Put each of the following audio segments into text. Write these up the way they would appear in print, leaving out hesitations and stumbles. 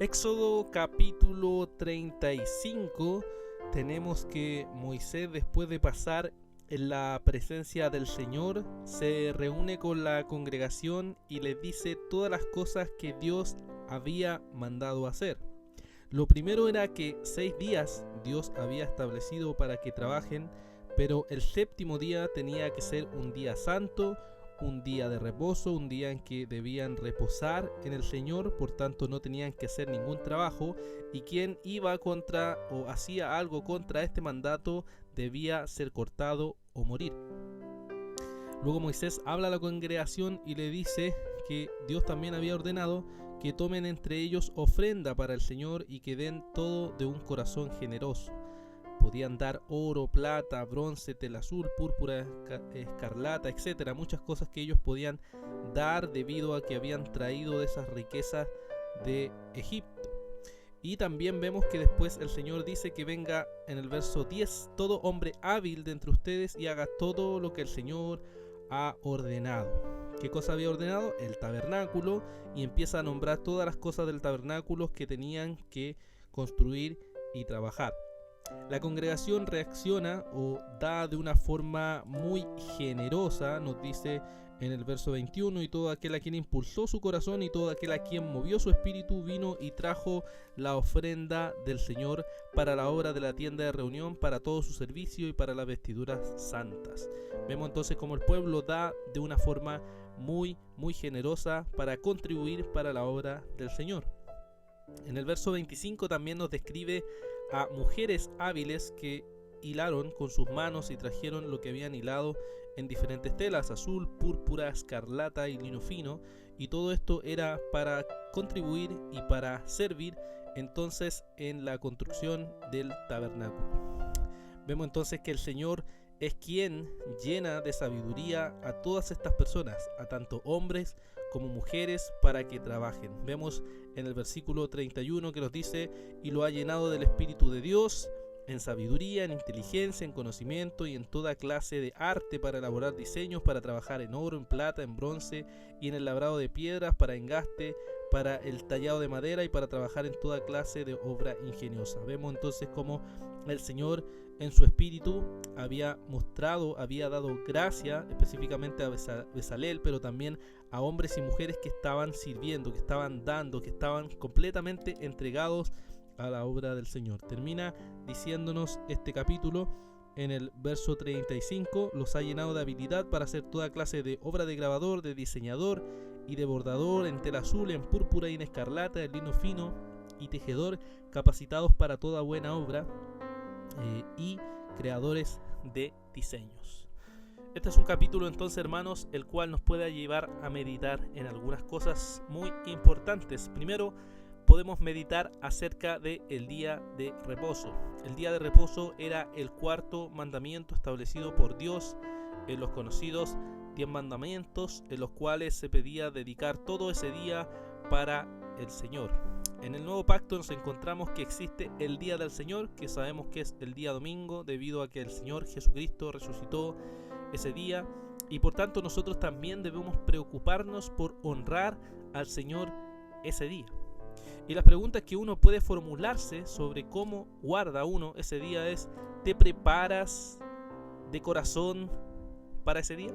Éxodo capítulo 35, tenemos que Moisés, después de pasar en la presencia del Señor, se reúne con la congregación y les dice todas las cosas que Dios había mandado hacer. Lo primero era que 6 días Dios había establecido para que trabajen, pero el séptimo día tenía que ser un día santo, un día de reposo, un día en que debían reposar en el Señor, por tanto no tenían que hacer ningún trabajo, y quien iba contra o hacía algo contra este mandato debía ser cortado o morir. Luego Moisés habla a la congregación y le dice que Dios también había ordenado que tomen entre ellos ofrenda para el Señor y que den todo de un corazón generoso. Podían dar oro, plata, bronce, tela azul, púrpura, escarlata, etcétera. Muchas cosas que ellos podían dar debido a que habían traído de esas riquezas de Egipto. Y también vemos que después el Señor dice que venga en el verso 10, todo hombre hábil de entre ustedes y haga todo lo que el Señor ha ordenado. ¿Qué cosa había ordenado? El tabernáculo, y empieza a nombrar todas las cosas del tabernáculo que tenían que construir y trabajar. La congregación reacciona o da de una forma muy generosa, nos dice en el verso 21, y todo aquel a quien impulsó su corazón y todo aquel a quien movió su espíritu vino y trajo la ofrenda del Señor para la obra de la tienda de reunión, para todo su servicio y para las vestiduras santas. Vemos entonces cómo el pueblo da de una forma muy generosa para contribuir para la obra del Señor. En el verso 25 también nos describe a mujeres hábiles que hilaron con sus manos y trajeron lo que habían hilado en diferentes telas, azul, púrpura, escarlata y lino fino, y todo esto era para contribuir y para servir entonces en la construcción del tabernáculo. Vemos entonces que el Señor es quien llena de sabiduría a todas estas personas, a tanto hombres como mujeres, para que trabajen. Vemos en el versículo 31 que nos dice: y lo ha llenado del Espíritu de Dios, en sabiduría, en inteligencia, en conocimiento y en toda clase de arte para elaborar diseños, para trabajar en oro, en plata, en bronce y en el labrado de piedras, para engaste, para el tallado de madera y para trabajar en toda clase de obra ingeniosa. Vemos entonces cómo el Señor en su espíritu había dado gracia específicamente a Bezalel, pero también a hombres y mujeres que estaban sirviendo, que estaban dando, que estaban completamente entregados a la obra del Señor. Termina diciéndonos este capítulo en el verso 35: los ha llenado de habilidad para hacer toda clase de obra de grabador, de diseñador y de bordador, en tela azul, en púrpura y en escarlata, en lino fino y tejedor, capacitados para toda buena obra, y creadores de diseños. Este es un capítulo entonces, hermanos, el cual nos puede llevar a meditar en algunas cosas muy importantes. Primero, podemos meditar acerca del día de reposo. El día de reposo era el cuarto mandamiento establecido por Dios en los conocidos 10 mandamientos, en los cuales se pedía dedicar todo ese día para el Señor. En el nuevo pacto nos encontramos que existe el día del Señor, que sabemos que es el día domingo, debido a que el Señor Jesucristo resucitó ese día, y por tanto nosotros también debemos preocuparnos por honrar al Señor ese día. Y las preguntas que uno puede formularse sobre cómo guarda uno ese día es: ¿te preparas de corazón para ese día?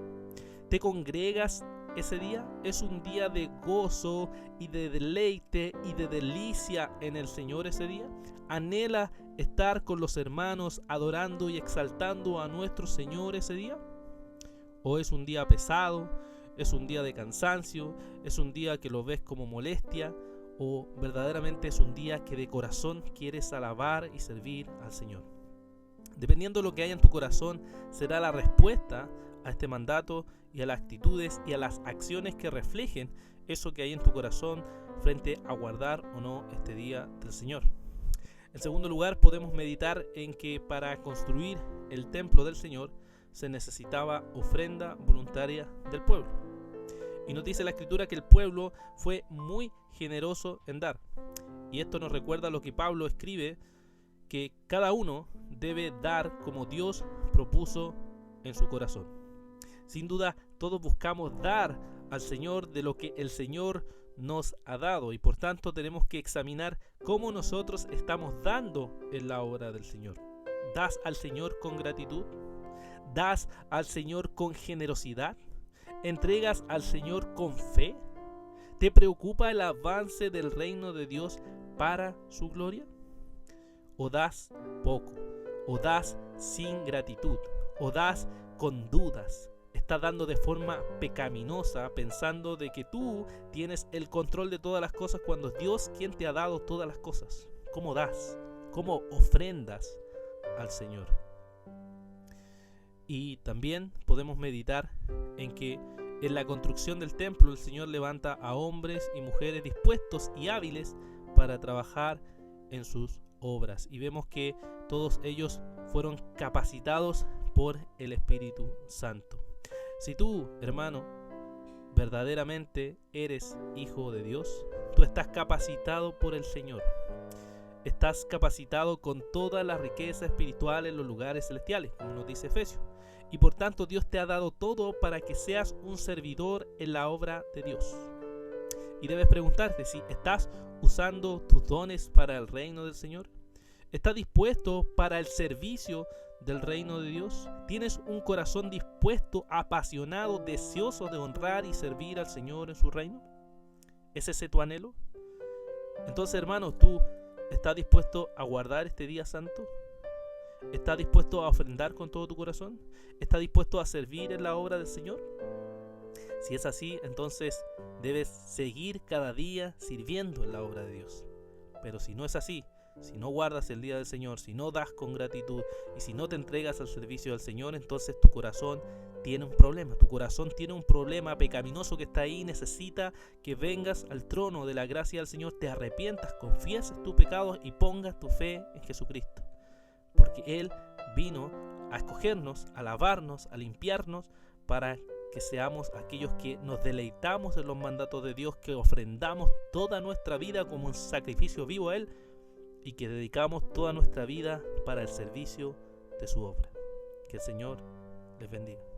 ¿Te congregas ese día? ¿Es un día de gozo y de deleite y de delicia en el Señor ese día? ¿Anhela estar con los hermanos adorando y exaltando a nuestro Señor ese día? ¿O es un día pesado? ¿Es un día de cansancio? ¿Es un día que lo ves como molestia? ¿O verdaderamente es un día que de corazón quieres alabar y servir al Señor? Dependiendo de lo que haya en tu corazón, será la respuesta a este mandato y a las actitudes y a las acciones que reflejen eso que hay en tu corazón frente a guardar o no este día del Señor. En segundo lugar, podemos meditar en que para construir el templo del Señor se necesitaba ofrenda voluntaria del pueblo. Y nos dice la Escritura que el pueblo fue muy generoso en dar. Y esto nos recuerda lo que Pablo escribe, que cada uno debe dar como Dios propuso en su corazón. Sin duda, todos buscamos dar al Señor de lo que el Señor nos ha dado, y por tanto tenemos que examinar cómo nosotros estamos dando en la obra del Señor. ¿Das al Señor con gratitud? ¿Das al Señor con generosidad? ¿Entregas al Señor con fe? ¿Te preocupa el avance del reino de Dios para su gloria? ¿O das poco? ¿O das sin gratitud? ¿O das con dudas? Estás dando de forma pecaminosa, pensando de que tú tienes el control de todas las cosas, cuando es Dios quien te ha dado todas las cosas. ¿Cómo das? ¿Cómo ofrendas al Señor? Y también podemos meditar en que en la construcción del templo el Señor levanta a hombres y mujeres dispuestos y hábiles para trabajar en sus obras. Y vemos que todos ellos fueron capacitados por el Espíritu Santo. Si tú, hermano, verdaderamente eres hijo de Dios, tú estás capacitado por el Señor. Estás capacitado con toda la riqueza espiritual en los lugares celestiales, como nos dice Efesios. Y por tanto Dios te ha dado todo para que seas un servidor en la obra de Dios. Y debes preguntarte si estás usando tus dones para el reino del Señor. ¿Estás dispuesto para el servicio del reino de Dios? ¿Tienes un corazón dispuesto, apasionado, deseoso de honrar y servir al Señor en su reino? ¿Es ese tu anhelo? Entonces, hermano, ¿tú estás dispuesto a guardar este día santo? ¿Estás dispuesto a ofrendar con todo tu corazón? ¿Estás dispuesto a servir en la obra del Señor? Si es así, entonces debes seguir cada día sirviendo en la obra de Dios. Pero si no es así, si no guardas el día del Señor, si no das con gratitud y si no te entregas al servicio del Señor, entonces tu corazón tiene un problema. Tu corazón tiene un problema pecaminoso que está ahí. Necesita que vengas al trono de la gracia del Señor, te arrepientas, confieses tus pecados y pongas tu fe en Jesucristo. Porque Él vino a escogernos, a lavarnos, a limpiarnos, para que seamos aquellos que nos deleitamos en los mandatos de Dios, que ofrendamos toda nuestra vida como un sacrificio vivo a Él y que dedicamos toda nuestra vida para el servicio de su obra. Que el Señor les bendiga.